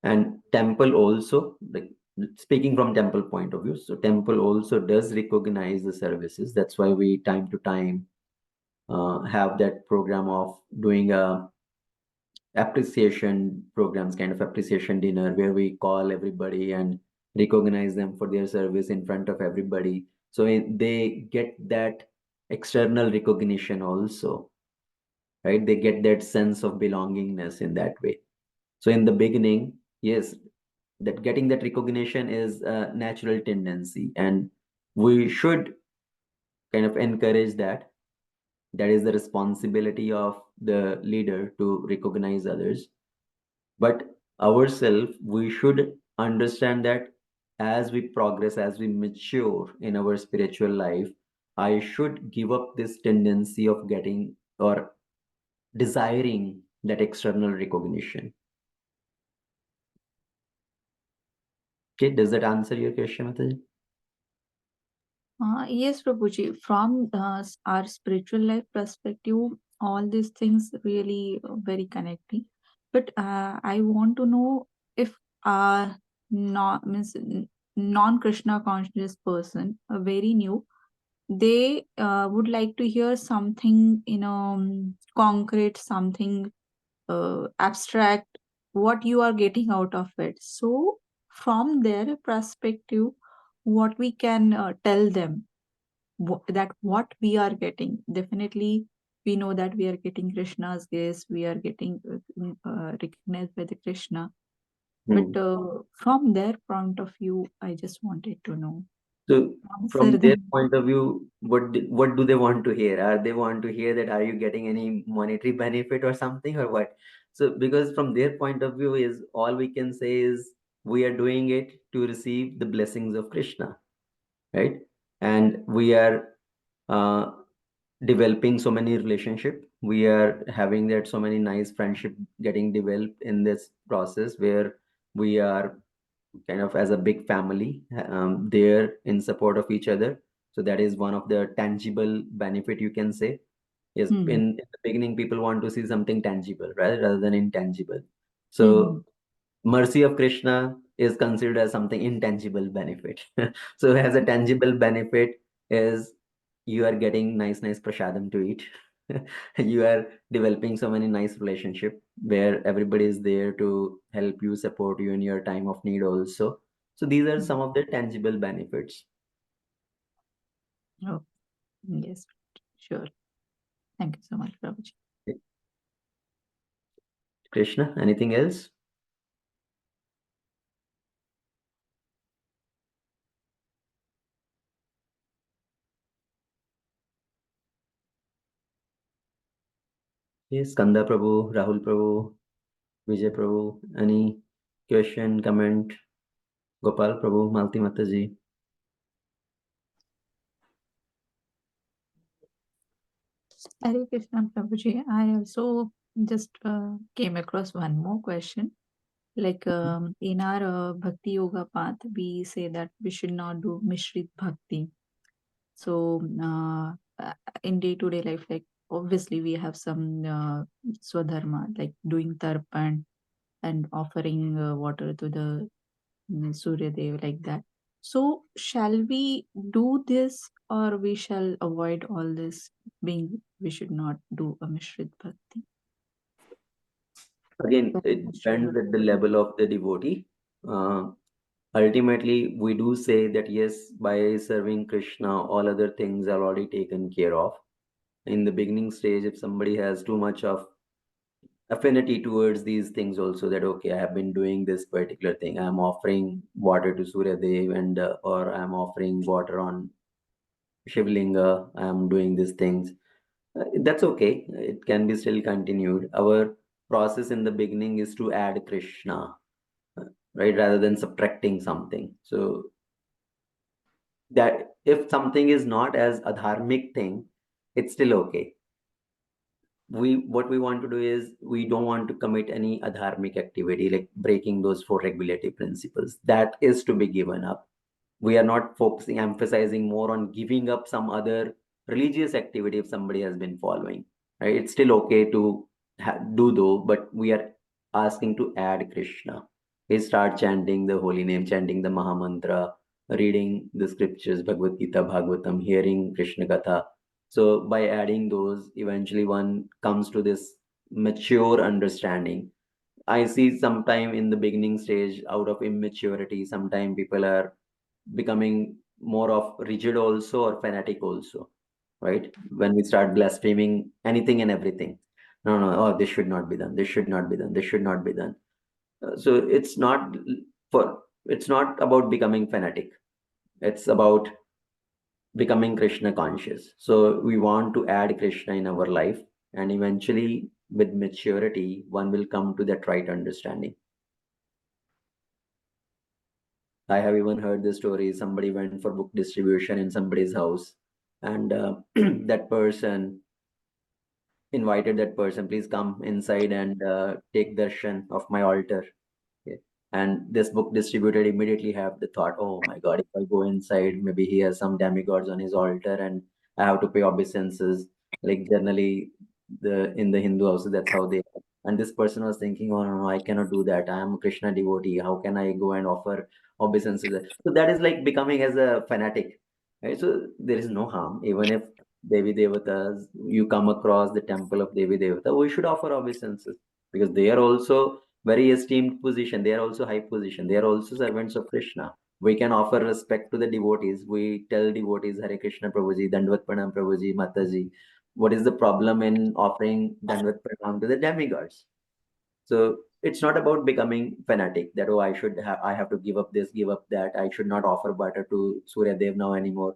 And temple also, like speaking from temple point of view, so temple also does recognize the services. That's why we time to time have that program of doing a appreciation programs, kind of appreciation dinner, where we call everybody and recognize them for their service in front of everybody, so they get that external recognition also, right? They get that sense of belongingness in that way. So in the beginning, yes, that getting that recognition is a natural tendency, and we should kind of encourage that. That is the responsibility of the leader to recognize others. But ourselves, we should understand that as we progress, as we mature in our spiritual life, I should give up this tendency of getting or desiring that external recognition. Okay, does that answer your question, Mataji? Yes, Prabhuji, from our spiritual life perspective, all these things really very connecting. But I want to know if non-Krishna conscious person, a very new, they would like to hear something concrete, something abstract, what you are getting out of it. So from their perspective, what we can tell them, that what we are getting, definitely we know that we are getting Krishna's grace, we are getting recognized by the Krishna. But from their point of view, I just wanted to know. So Answer from their them. point of view, what do they want to hear? Are they want to hear that are you getting any monetary benefit or something, or what? So because from their point of view is all we can say is we are doing it to receive the blessings of Krishna, right? And we are uh, developing so many relationship. We are having that so many nice friendship getting developed in this process, where we are kind of as a big family there in support of each other. So that is one of the tangible benefit, you can say. Yes, in the beginning people want to see something tangible, right, rather than intangible. So mercy of Krishna is considered as something intangible benefit. So as a tangible benefit, is you are getting nice prasadam to eat. You are developing so many nice relationship where everybody is there to help you, support you in your time of need also. So these are some of the tangible benefits. Oh, yes, sure. Thank you so much, Prabhuji. Krishna, anything else? Yes, Kanda Prabhu, Rahul Prabhu, Vijay Prabhu, any question, comment? Gopal Prabhu, Malti Mataji. Hare Krishna, Prabhuji. I also just came across one more question. Like in our Bhakti Yoga path, we say that we should not do Mishrit Bhakti. So in day-to-day life, like obviously we have some swadharma, like doing tarpan and offering water to the Surya Dev, like that. So shall we do this, or we shall avoid all this, being we should not do a Mishrit Bhakti? Again, it depends at the level of the devotee. Ultimately, we do say that yes, by serving Krishna, all other things are already taken care of. In the beginning stage, if somebody has too much of affinity towards these things also, that okay, I have been doing this particular thing, I'm offering water to Surya Dev, and or I'm offering water on Shivlinga, I'm doing these things, that's okay, it can be still continued. Our process in the beginning is to add Krishna, right, rather than subtracting something. So that if something is not as a dharmic thing, it's still okay. What we want to do is we don't want to commit any adharmic activity like breaking those four regulative principles. That is to be given up. We are not focusing, emphasizing more on giving up some other religious activity if somebody has been following, right? It's still okay to do though, but we are asking to add Krishna. We start chanting the holy name, chanting the Mahamantra, reading the scriptures, Bhagavad Gita, Bhagavatam, hearing Krishna Katha. So by adding those, eventually one comes to this mature understanding. I see sometime in the beginning stage, out of immaturity, sometime people are becoming more of rigid also or fanatic also, right? When we start blaspheming anything and everything. No, no, oh, this should not be done. This should not be done. This should not be done. So it's not about becoming fanatic. It's about becoming Krishna conscious. So we want to add Krishna in our life, and eventually, with maturity, one will come to that right understanding. I have even heard the story. Somebody went for book distribution in somebody's house, and that person invited that person, please come inside and take darshan of my altar. Okay. And this book distributor immediately have the thought, oh my God, if I go inside, maybe he has some demigods on his altar and I have to pay obeisances. Like generally in the Hindu houses, that's how they are. And this person was thinking, oh no, I cannot do that. I am a Krishna devotee. How can I go and offer obeisances? So that is like becoming as a fanatic. Right? So there is no harm, even if Devi Devatas, you come across the temple of Devi Devata, we should offer obeisances because they are also very esteemed position. They are also high position. They are also servants of Krishna. We can offer respect to the devotees. We tell devotees, Hare Krishna Prabhuji, Dandvat Pranam Prabhuji, Mataji. What is the problem in offering Dandvat Pranam to the demigods? So it's not about becoming fanatic that, oh, I have to give up this, give up that. I should not offer butter to Surya Dev now anymore.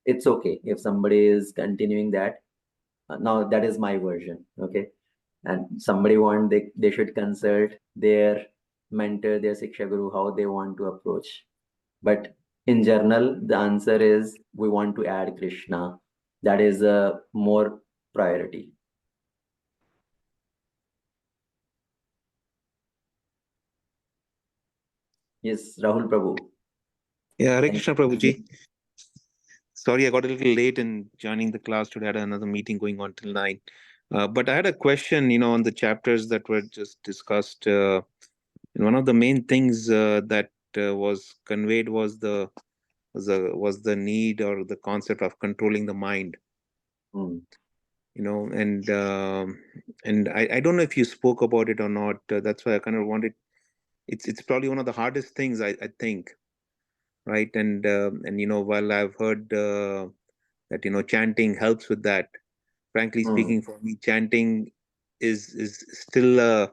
It's okay if somebody is continuing that. Now that is my version. Okay. And somebody they should consult their mentor, their Siksha Guru, how they want to approach. But in general, the answer is we want to add Krishna. That is a more priority. Yes, Rahul Prabhu. Yeah, Hare Krishna Prabhuji. Sorry, I got a little late in joining the class today. I had another meeting going on till 9. But I had a question, on the chapters that were just discussed. And one of the main things that was conveyed was the was the need or the concept of controlling the mind. Mm. You know, and I don't know if you spoke about it or not. That's why I kind of wanted. It's probably one of the hardest things I think, right? And you know, while I've heard that chanting helps with that, frankly Mm. speaking, for me, chanting is still a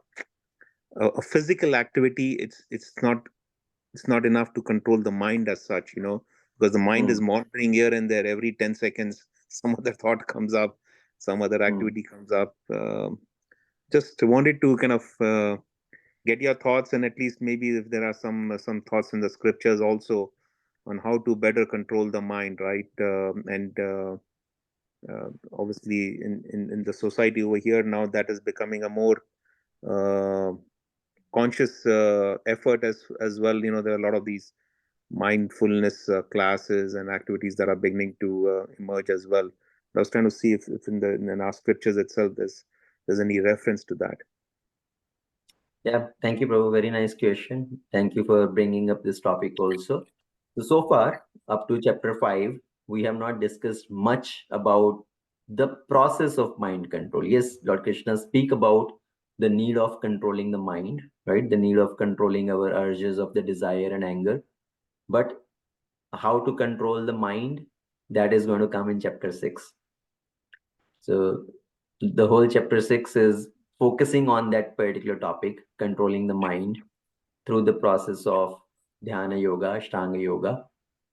physical activity. It's not enough to control the mind as such, because the mind is Mm. monitoring here and there. Every 10 seconds some other thought comes up, some other Mm. activity comes up. Just wanted to kind of get your thoughts, and at least maybe if there are some thoughts in the scriptures also on how to better control the mind, right? And obviously in the society over here now, that is becoming a more uh, conscious effort as well. There are a lot of these mindfulness classes and activities that are beginning to emerge as well. I was trying to see if in our scriptures itself there's any reference to that. Yeah, thank you, Prabhu. Very nice question. Thank you for bringing up this topic also. So far, up to chapter 5, we have not discussed much about the process of mind control. Yes, Lord Krishna speak about the need of controlling the mind, right? The need of controlling our urges of the desire and anger. But how to control the mind, that is going to come in chapter 6. So the whole chapter 6 is focusing on that particular topic, controlling the mind through the process of dhyana yoga, ashtanga yoga,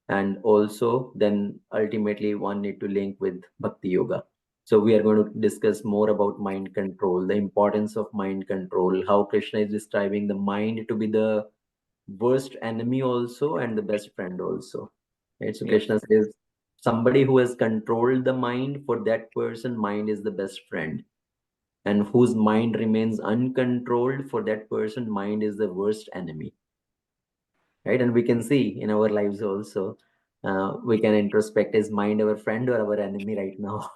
and also then ultimately one need to link with bhakti yoga. So we are going to discuss more about mind control, the importance of mind control, how Krishna is describing the mind to be the worst enemy also and the best friend also. Right? So Yep. Krishna says somebody who has controlled the mind, for that person, mind is the best friend. And whose mind remains uncontrolled, for that person, mind is the worst enemy. Right? And we can see in our lives also, we can introspect, is mind our friend or our enemy right now?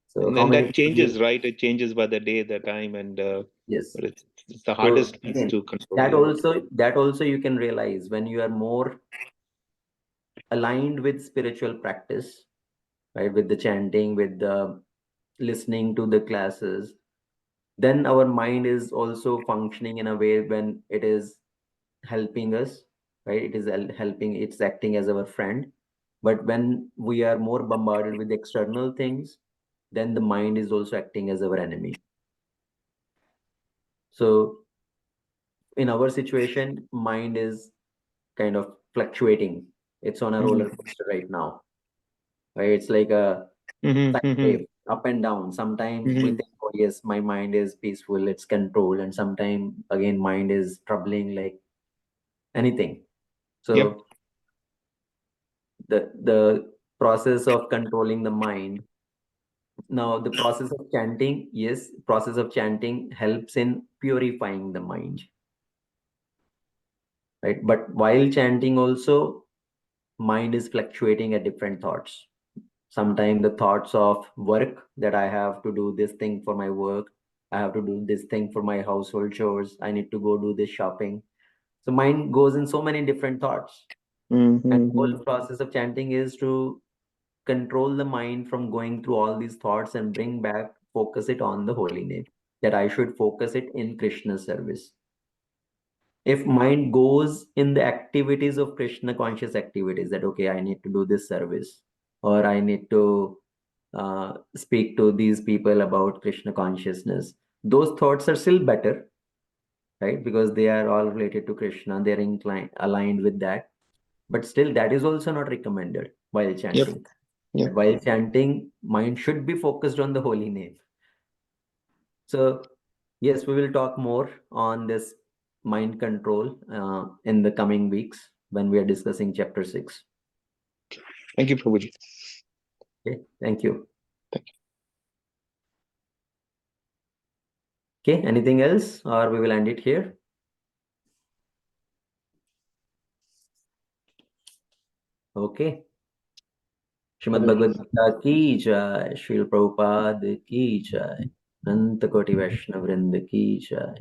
So And how then many that changes, right? It changes by the day, the time, and yes. but it's the So hardest piece again, to control. that also you can realize when you are more aligned with spiritual practice, right? With the chanting, with the listening to the classes, then our mind is also functioning in a way when it is helping us, right? It is helping, it's acting as our friend. But when we are more bombarded with external things, then the mind is also acting as our enemy. So in our situation, mind is kind of fluctuating. It's on a roller coaster right now, right? It's like a sine wave, up and down. Sometimes we think, oh yes, my mind is peaceful, it's controlled, and sometimes again mind is troubling like anything. So Yep. the process of controlling the mind. Now the process of chanting, yes, process of chanting helps in purifying the mind, right? But while chanting also, mind is fluctuating at different thoughts. Sometimes the thoughts of work, that I have to do this thing for my work, I have to do this thing for my household chores, I need to go do this shopping. So mind goes in so many different thoughts. And the whole process of chanting is to control the mind from going through all these thoughts and bring back, focus it on the holy name, that I should focus it in Krishna's service. If mind goes in the activities of Krishna conscious activities, that okay, I need to do this service, or I need to speak to these people about Krishna consciousness, those thoughts are still better, right? Because they are all related to Krishna, they're inclined, aligned with that. But still, that is also not recommended while chanting. Yep. But while chanting, mind should be focused on the holy name. So yes, we will talk more on this mind control in the coming weeks when we are discussing chapter 6. Thank you, Prabhuji. Okay, thank you. Thank Okay, anything else, or we will end it here? Okay. Srimad Bhagavad Gita Ki Jai, Srila Prabhupada Ki Jai, Ananta Koti Vaishnava Vrinda Ki Jai.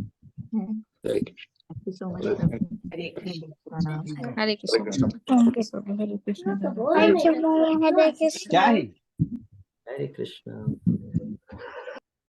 you. you so much. Prabhu. Pranam. Hare Krishna. Thank you, Prabhu. Hare Krishna. Thank you, Prabhu. Hare Krishna. Hare Krishna.